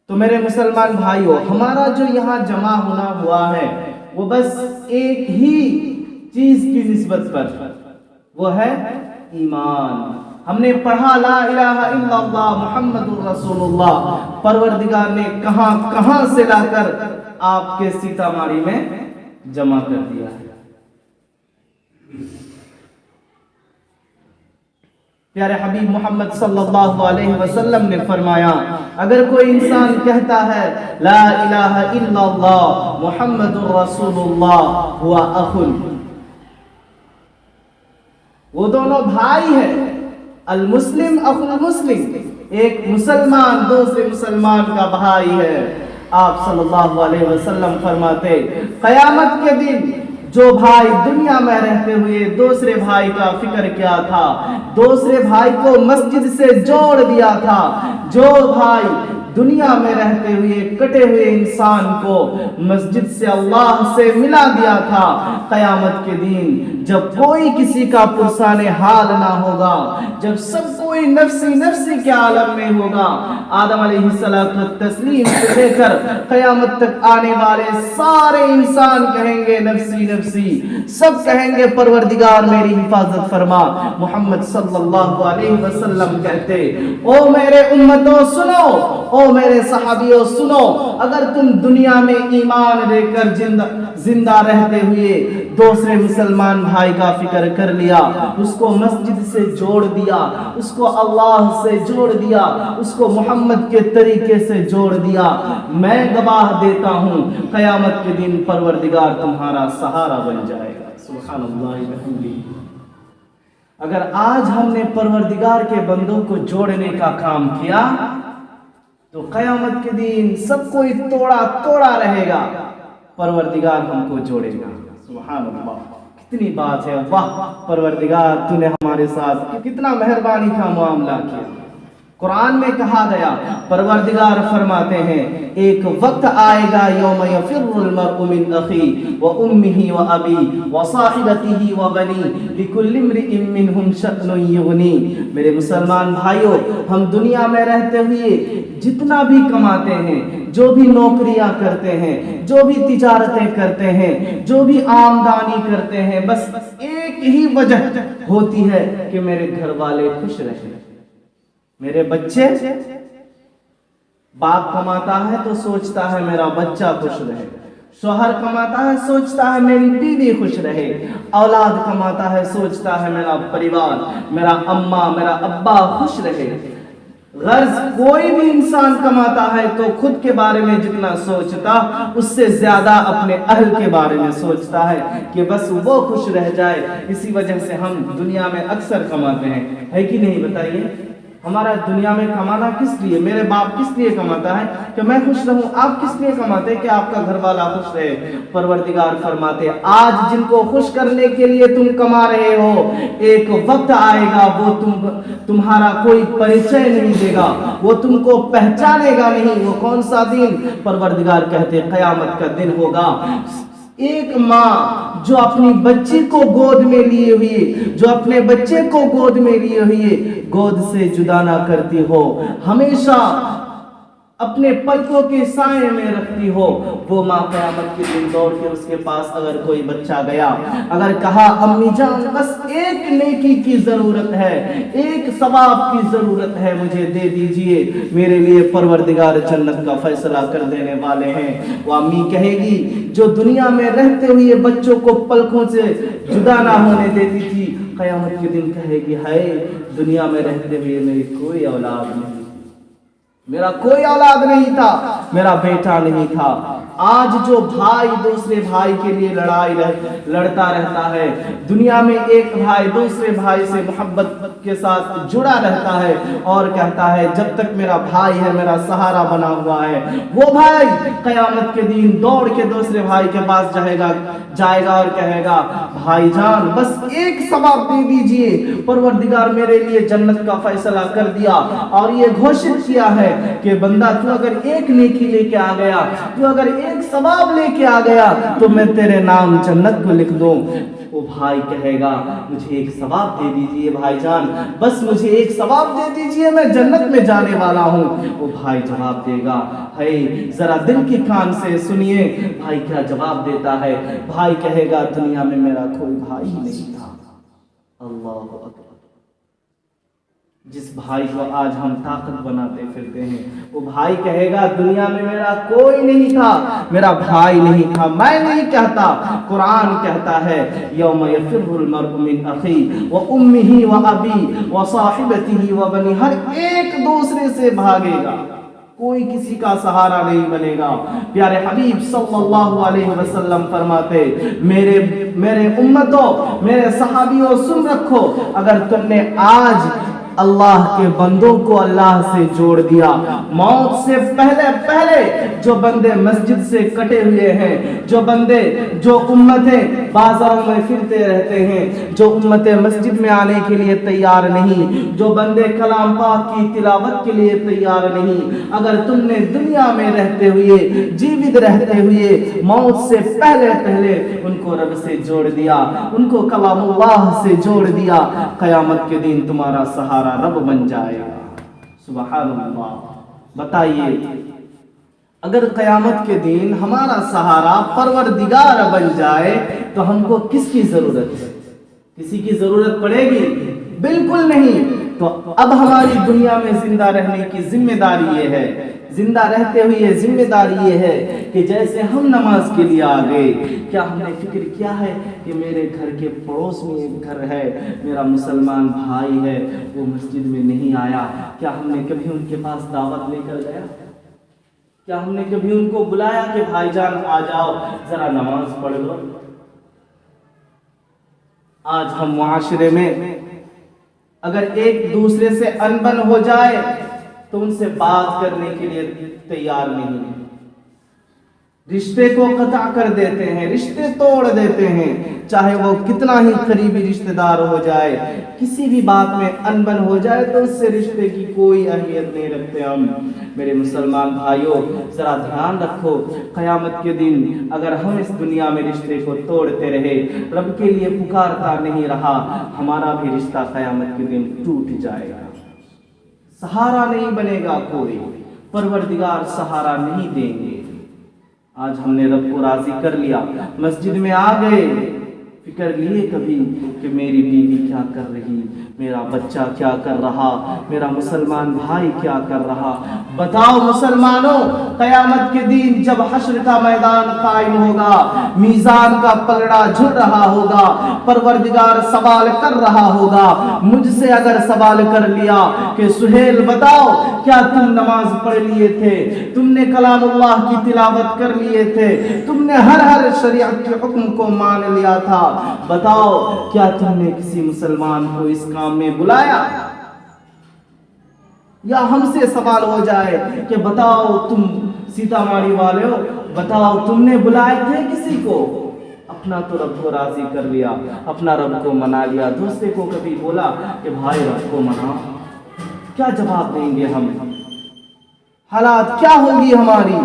تو میرے مسلمان بھائیوں، ہمارا جو یہاں جمع ہونا ہوا ہے وہ بس ایک ہی چیز کی نسبت پر، وہ ہے ایمان۔ ہم نے پڑھا لا الہ الا اللہ محمد الرسول اللہ، پروردگار نے کہاں کہاں سے لا کر آپ کے سیتا ماڑی میں جمع کر دیا ہے۔ پیارے حبیب محمد صلی اللہ علیہ وسلم نے فرمایا، اگر کوئی انسان کہتا ہے لا الہ الا اللہ محمد الرسول اللہ ہوا اخ، وہ دونوں بھائی ہیں۔ المسلم اخو المسلم، ایک مسلمان دوسرے مسلمان کا بھائی ہے۔ آپ صلی اللہ علیہ وسلم فرماتے، قیامت کے دن جو بھائی دنیا میں رہتے ہوئے دوسرے بھائی کا فکر کیا تھا، دوسرے بھائی کو مسجد سے جوڑ دیا تھا، جو بھائی دنیا میں رہتے ہوئے کٹے ہوئے انسان کو مسجد سے اللہ سے ملا دیا تھا، قیامت کے دن جب کوئی کسی کا پرسان حال نہ ہوگا، جب سب کوئی نفسی نفسی کے عالم میں ہوگا، آدم علیہ السلام تسلیم سے لے کر قیامت تک آنے والے سارے انسان کہیں گے نفسی نفسی، سب کہیں گے پروردگار میری حفاظت فرما۔ محمد صلی اللہ علیہ وسلم کہتے، او میرے امتوں سنو، او میرے صحابیوں سنو، اگر تم دنیا میں ایمان لے کر زندہ رہتے ہوئے دوسرے مسلمان بھائی کا فکر کر لیا، اس کو مسجد سے جوڑ دیا، اس کو اللہ سے جوڑ دیا، اس کو محمد کے طریقے سے جوڑ دیا، میں گواہ دیتا ہوں قیامت کے دن پروردگار تمہارا سہارا بن جائے گا۔ سبحان اللہ وبحمدہ۔ اگر آج ہم نے پروردگار کے بندوں کو جوڑنے کا کام کیا تو قیامت کے دن سب کوئی توڑا توڑا رہے گا، پروردگار ہم کو جوڑے گا۔ سبحان اللہ، کتنی بات ہے، واہ پروردگار تو نے ہمارے ساتھ کتنا مہربانی کا معاملہ کیا۔ قرآن میں کہا گیا، پروردگار فرماتے ہیں ایک وقت آئے گا یوم یفر المرء من اخی و امہ و ابی و صاحبتہ و بنی لکل امرئ منہم شأن یغنی۔ میرے مسلمان بھائیوں، ہم دنیا میں رہتے ہوئے جتنا بھی کماتے ہیں، جو بھی نوکریاں کرتے ہیں، جو بھی تجارتیں کرتے ہیں، جو بھی آمدانی کرتے ہیں، بس ایک ہی وجہ ہوتی ہے کہ میرے گھر والے خوش رہیں، میرے بچے، باپ کماتا ہے تو سوچتا ہے میرا بچہ خوش رہے، شوہر کماتا ہے سوچتا ہے میری بیوی خوش رہے، اولاد کماتا ہے سوچتا ہے میرا پریوار، میرا اماں میرا ابا خوش رہے۔ غرض کوئی بھی انسان کماتا ہے تو خود کے بارے میں جتنا سوچتا اس سے زیادہ اپنے اہل کے بارے میں سوچتا ہے کہ بس وہ خوش رہ جائے۔ اسی وجہ سے ہم دنیا میں اکثر کماتے ہیں، ہے کہ نہیں بتائیے؟ ہمارا دنیا میں کمانا کس لیے؟ میرے باپ کس لیے کماتا ہے؟ کہ میں خوش رہوں۔ آپ کس لیے کماتے ہیں؟ کہ آپ کا گھر والا خوش رہے۔ پروردگار فرماتے آج جن کو خوش کرنے کے لیے تم کما رہے ہو، ایک وقت آئے گا وہ تمہارا کوئی پریچے نہیں دے گا، وہ تم کو پہچانے گا نہیں۔ وہ کون سا دن؟ پروردگار کہتے قیامت کا دن ہوگا۔ ایک ماں جو اپنی بچی کو گود میں لیے ہوئے، جو اپنے بچے کو گود میں لیے ہوئے گود سے جدا نہ کرتی ہو، ہمیشہ اپنے پلکوں کے سائے میں رکھتی ہو، وہ ماں قیامت کے دن دوڑ کے اس کے پاس اگر کوئی بچہ گیا، اگر کہا امی جان بس ایک نیکی کی ضرورت ہے، ایک ثواب کی ضرورت ہے، مجھے دے دیجئے، میرے لیے پروردگار جنت کا فیصلہ کر دینے والے ہیں، وہ امی کہے گی جو دنیا میں رہتے ہوئے بچوں کو پلکوں سے جدا نہ ہونے دیتی تھی، قیامت کے دن کہے گی ہائے دنیا میں رہتے ہوئے میری کوئی اولاد نہیں، میرا کوئی اولاد نہیں تھا، میرا بیٹا نہیں تھا۔ آج جو بھائی دوسرے بھائی کے لیے لڑتا رہتا ہے، دنیا میں ایک بھائی دوسرے بھائی سے محبت کے ساتھ جڑا رہتا ہے اور کہتا ہے جب تک میرا بھائی ہے میرا سہارا بنا ہوا ہے، وہ بھائی قیامت کے دن دوڑ کے دوسرے بھائی کے پاس جائے گا اور کہے گا بھائی جان بس ایک ثواب دے دیجئے، پروردگار میرے لیے جنت کا فیصلہ کر دیا اور یہ گھوشت کیا ہے کہ بندہ تو اگر ایک نیکی لے کے آ گیا، تو اگر ایک ثواب لے کے آ گیا تو میں تیرے نام جنت کو لکھ دوں۔ وہ بھائی کہے گا مجھے ایک ثواب دے دیجئے بھائی جان، بس مجھے ایک ثواب دے دیجئے، میں جنت میں جانے والا ہوں۔ وہ بھائی جواب دے گا، ہے ذرا دل کی کان سے سنیے بھائی کیا جواب دیتا ہے۔ بھائی کہے گا دنیا میں میرا کوئی بھائی نہیں تھا۔ اللہ اکبر۔ جس بھائی کو آج ہم طاقت بناتے پھرتے ہیں، وہ بھائی کہے گا دنیا میں میرا کوئی نہیں تھا، میرا بھائی نہیں تھا، میں نہیں کہتا، قرآن کہتا ہے یوم یفر المرء من اخی و امہ و ابی و صاحبتہ و بنی، ہر ایک دوسرے سے بھاگے گا، کوئی کسی کا سہارا نہیں بنے گا۔ پیارے حبیب صلی اللہ علیہ وسلم فرماتے میرے امتوں، میرے صحابیوں سن رکھو، اگر تم نے آج اللہ کے بندوں کو اللہ سے جوڑ دیا، موت سے پہلے جو بندے مسجد سے کٹے ہوئے ہیں، جو امتیں بازاروں میں پھرتے رہتے ہیں، جو امتیں مسجد میں آنے کے لیے تیار نہیں، جو بندے کلام پاک کی تلاوت کے لیے تیار نہیں، اگر تم نے دنیا میں رہتے ہوئے، جیوت رہتے ہوئے موت سے پہلے ان کو رب سے جوڑ دیا، ان کو کلام اللہ سے جوڑ دیا، قیامت کے دن تمہارا سہارا رب بن جائے گا۔ سبحان اللہ۔ بتائیے اگر قیامت کے دن ہمارا سہارا پروردگار بن جائے تو ہم کو کس کی ضرورت ہے؟ کسی کی ضرورت پڑے گی؟ بالکل نہیں۔ تو اب ہماری دنیا میں زندہ رہنے کی ذمہ داری یہ ہے، زندہ رہتے ہوئے ذمہ داری یہ ہے کہ جیسے ہم نماز کے لیے آ گئے، کیا ہم نے فکر کیا ہے کہ میرے گھر کے پڑوس میں ایک گھر ہے، میرا مسلمان بھائی ہے، وہ مسجد میں نہیں آیا، کیا ہم نے کبھی ان کے پاس دعوت لے کر گیا؟ کیا ہم نے کبھی ان کو بلایا کہ بھائی جان آ جاؤ ذرا نماز پڑھ لو؟ آج ہم معاشرے میں اگر ایک دوسرے سے انبن ہو جائے تو ان سے بات کرنے کے لیے تیار نہیں ہیں، رشتے کو قطع کر دیتے ہیں، رشتے توڑ دیتے ہیں، چاہے وہ کتنا ہی قریبی رشتہ دار ہو جائے، کسی بھی بات میں انبن ہو جائے تو اس سے رشتے کی کوئی اہمیت نہیں رکھتے ہم۔ میرے مسلمان بھائیوں ذرا دھیان رکھو، قیامت کے دن اگر ہم اس دنیا میں رشتے کو توڑتے رہے، رب کے لیے پکارتا نہیں رہا، ہمارا بھی رشتہ قیامت کے دن ٹوٹ جائے گا، سہارا نہیں بنے گا، کوئی پروردگار سہارا نہیں دیں گے۔ آج ہم نے رب کو راضی کر لیا، مسجد میں آ گئے، فکر لیے کبھی کہ میری بیوی کیا کر رہی، میرا بچہ کیا کر رہا، میرا مسلمان بھائی کیا کر رہا؟ بتاؤ مسلمانوں، قیامت کے دن جب حشر کا میدان قائم ہوگا، میزان کا پلڑا جھل رہا ہوگا، پروردگار سوال کر رہا ہوگا، مجھ سے اگر سوال کر لیا کہ سہیل بتاؤ کیا تم نماز پڑھ لیے تھے، تم نے کلام اللہ کی تلاوت کر لیے تھے، تم نے ہر شریعت کے حکم کو مان لیا تھا، بتاؤ کیا تم نے کسی مسلمان کو اس کام میں بلایا؟ یا ہم سے سوال ہو جائے کہ بتاؤ تم سیتا ماڑی والے ہو، بتاؤ تم نے بلائے تھے کسی کو؟ اپنا تو رب کو راضی کر لیا، اپنا رب کو منا لیا، دوسرے کو کبھی بولا کہ بھائی رب کو منا؟ کیا جواب دیں گے ہم؟ حالات کیا ہوگی ہماری؟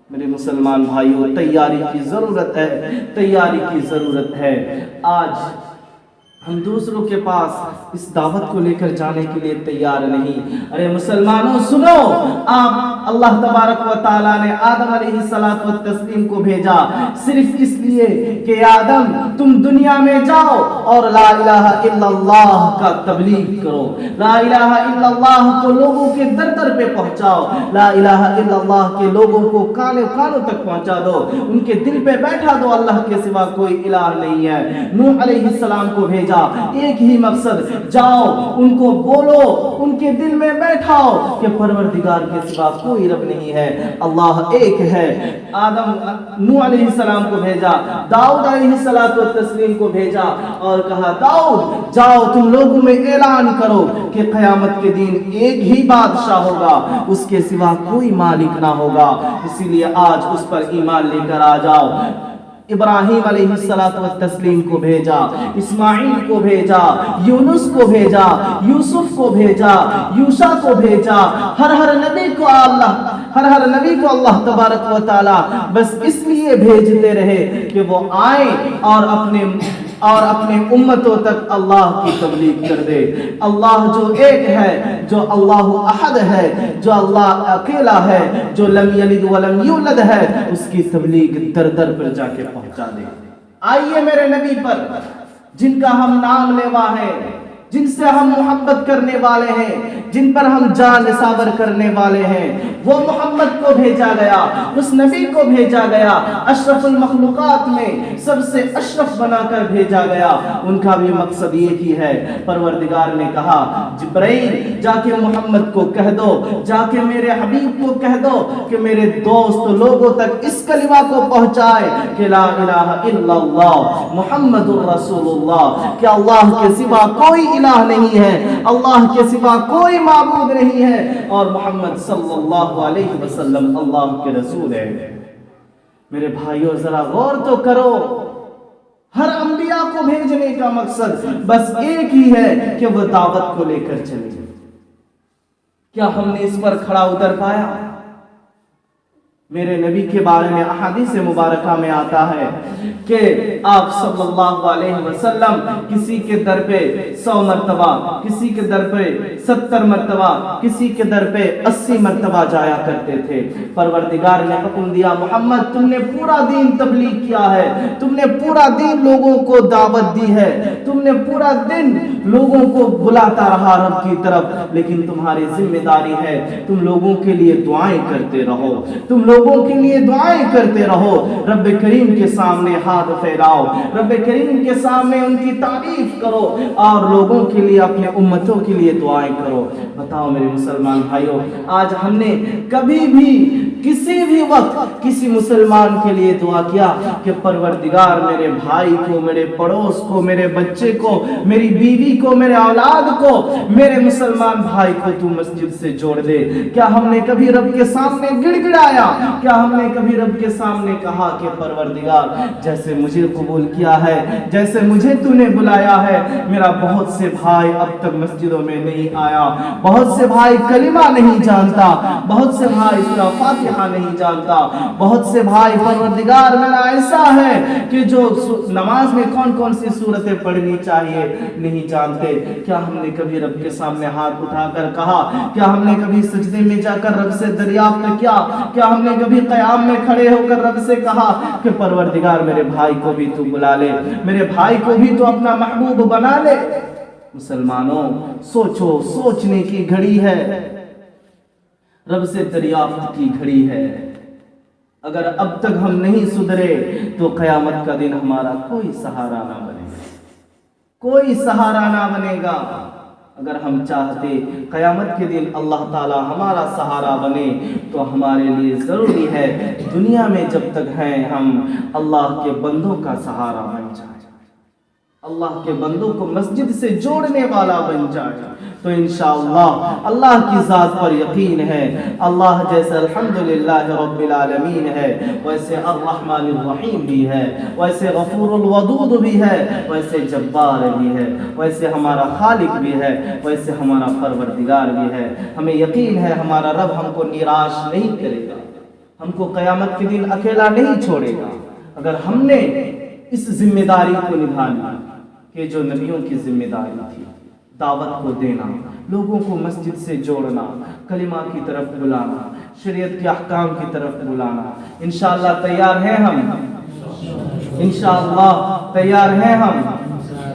میرے مسلمان بھائیوں، تیاری کی ضرورت ہے، تیاری کی ضرورت ہے۔ آج ہم دوسروں کے پاس اس دعوت کو لے کر جانے کے لیے تیار نہیں۔ ارے مسلمانوں سنو، آپ اللہ تبارک و تعالیٰ نے آدم علیہ السلام کو بھیجا صرف اس لیے کہ آدم تم دنیا میں جاؤ اور لا الہ الا اللہ کا تبلیغ کرو، لا الہ الا اللہ کو لوگوں کے در در پہ پہنچاؤ، لا الہ الا اللہ کے لوگوں کو کانوں کانوں تک پہنچا دو، ان کے دل پہ بیٹھا دو اللہ کے سوا کوئی الہ نہیں ہے۔ نوح علیہ السلام کو بھیجا ایک ہی مقصد، جاؤ ان کو بولو، ان کے دل میں بیٹھاؤ کہ پروردگار کے سوا کوئی رب نہیں ہے، اللہ ایک ہے۔ نوح علیہ السلام کو بھیجا، داؤد علیہ السلام کو بھیجا اور کہا داؤد جاؤ تم لوگوں میں اعلان کرو کہ قیامت کے دن ایک ہی بادشاہ ہوگا، اس کے سوا کوئی مالک نہ ہوگا، اسی لیے آج اس پر ایمان لے کر آ جاؤ۔ ابراہیم علیہ السلام کو بھیجا، اسماعیل کو بھیجا، یونس کو بھیجا، یوسف کو بھیجا، یوشع کو بھیجا، ہر نبی کو اللہ تبارک و تعالی بس اس لیے بھیجتے رہے کہ وہ آئیں اور اپنے اور اپنے امتوں تک اللہ کی تبلیغ کر دے۔ اللہ جو ایک ہے، جو اللہ احد ہے، جو اللہ اکیلا ہے، جو لم یلد ولم یولد ہے، اس کی تبلیغ در در پر جا کے پہنچا دے۔ آئیے میرے نبی پر جن کا ہم نام لیوا ہے، جن سے ہم محبت کرنے والے ہیں، جن پر ہم جان نثار کرنے والے ہیں، وہ محمد کو بھیجا گیا، اس نبی کو بھیجا گیا، اشرف المخلوقات میں سب سے اشرف بنا کر بھیجا گیا۔ ان کا بھی مقصد یہ ہی ہے۔ پروردگار نے کہا جبرائیل جا کے محمد کو کہہ دو، جا کے میرے حبیب کو کہہ دو کہ میرے دوست لوگوں تک اس کلمہ کو پہنچائے کہ لا الہ الا اللہ محمد الرسول اللہ، کہ اللہ کے سوا کوئی الہ نہیں ہے، اللہ کے سوا کوئی معبود نہیں ہے، اور محمد صلی اللہ علیہ وسلم اللہ کے رسول ہے۔ میرے بھائیوں ذرا غور تو کرو، ہر انبیاء کو بھیجنے کا مقصد بس ایک ہی ہے کہ وہ دعوت کو لے کر چلے۔ کیا ہم نے اس پر کھڑا اتر پایا؟ میرے نبی کے بارے میں احادیث مبارکہ میں آتا ہے کہ آپ صلی اللہ علیہ وسلم کسی کے در پہ 100 مرتبہ، کسی کے در پہ 70 مرتبہ، کسی کے در پہ 80 مرتبہ جایا کرتے تھے۔ پروردگار نے حکم دیا محمد تم نے پورا دین تبلیغ کیا ہے، تم نے پورا دین لوگوں کو دعوت دی ہے، تم نے پورا دن لوگوں کو بلاتا رہا رب کی طرف، لیکن تمہاری ذمہ داری ہے تم لوگوں کے لیے دعائیں کرتے رہو، تم لوگوں کے لیے دعائیں کرتے رہو، رب کریم کے سامنے ہاتھ پھیلاؤ، رب کریم کے سامنے ان کی تعریف کرو، اور لوگوں کے لیے اپنے امتوں کے لیے دعائیں کرو۔ بتاؤ میرے مسلمان بھائیوں، آج ہم نے کبھی بھی کسی بھی وقت کسی مسلمان کے لیے دعا کیا کہ پروردگار میرے بھائی کو، میرے پڑوس کو، میرے بچے کو، میری بیوی کو، میرے اولاد کو، میرے مسلمان بھائی کو تو مسجد سے جوڑ دے؟ کیا ہم نے کبھی رب کے سامنے گڑ گڑایا؟ کیا ہم نے کبھی رب کے سامنے کہا کہ پروردگار جیسے مجھے قبول کیا ہے، جیسے مجھے تو نے بلایا ہے، میرا بہت سے بھائی اب تک مسجدوں میں نہیں آیا، بہت سے بھائی کلمہ نہیں جانتا، بہت سے بھائی سورہ فاتحہ نہیں جانتا، بہت سے بھائی پروردگار میرا ایسا ہے کہ جو نماز میں کون کون سی سورتیں پڑھنی چاہیے نہیں جانتے۔ کیا ہم نے کبھی رب کے سامنے ہاتھ اٹھا کر کہا؟ کیا ہم نے کبھی سجدے میں جا کر رب سے دریافت کیا؟ کیا ہم نے کبھی قیام میں کھڑے ہو کر رب سے کہا کہ پروردگار میرے بھائی کو بھی تو بلا لے، میرے بھائی کو بھی تو اپنا محبوب بنا لے؟ مسلمانوں سوچو، سوچنے کی گھڑی ہے، رب سے دریافت کی گھڑی ہے۔ اگر اب تک ہم نہیں سدھرے تو قیامت کا دن ہمارا کوئی سہارا نہ بنے گا، کوئی سہارا نہ بنے گا۔ اگر ہم چاہتے قیامت کے دن اللہ تعالی ہمارا سہارا بنے تو ہمارے لیے ضروری ہے دنیا میں جب تک ہیں ہم اللہ کے بندوں کا سہارا بن جائیں، اللہ کے بندوں کو مسجد سے جوڑنے والا بن جائے، تو انشاءاللہ اللہ کی ذات پر یقین ہے۔ اللہ جیسے الحمدللہ رب العالمین ہے، ویسے الرحمن الرحیم بھی ہے، ویسے غفور الودود بھی ہے، ویسے جبار بھی ہے، ویسے ہمارا خالق بھی ہے، ویسے ہمارا پروردگار بھی ہے۔ ہمیں یقین ہے ہمارا رب ہم کو نراش نہیں کرے گا، ہم کو قیامت کے دن اکیلا نہیں چھوڑے گا، اگر ہم نے اس ذمہ داری کو نبھا لیا کہ جو نبیوں کی ذمہ داری تھی، دعوت کو دینا، لوگوں کو مسجد سے جوڑنا، کلمہ کی طرف بلانا، شریعت کے احکام کی طرف بلانا۔ انشاءاللہ تیار ہیں ہم؟ انشاءاللہ تیار ہیں ہم؟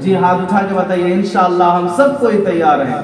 جی ہاتھ اٹھا کے بتائیے انشاءاللہ ہم سب کوئی تیار ہیں۔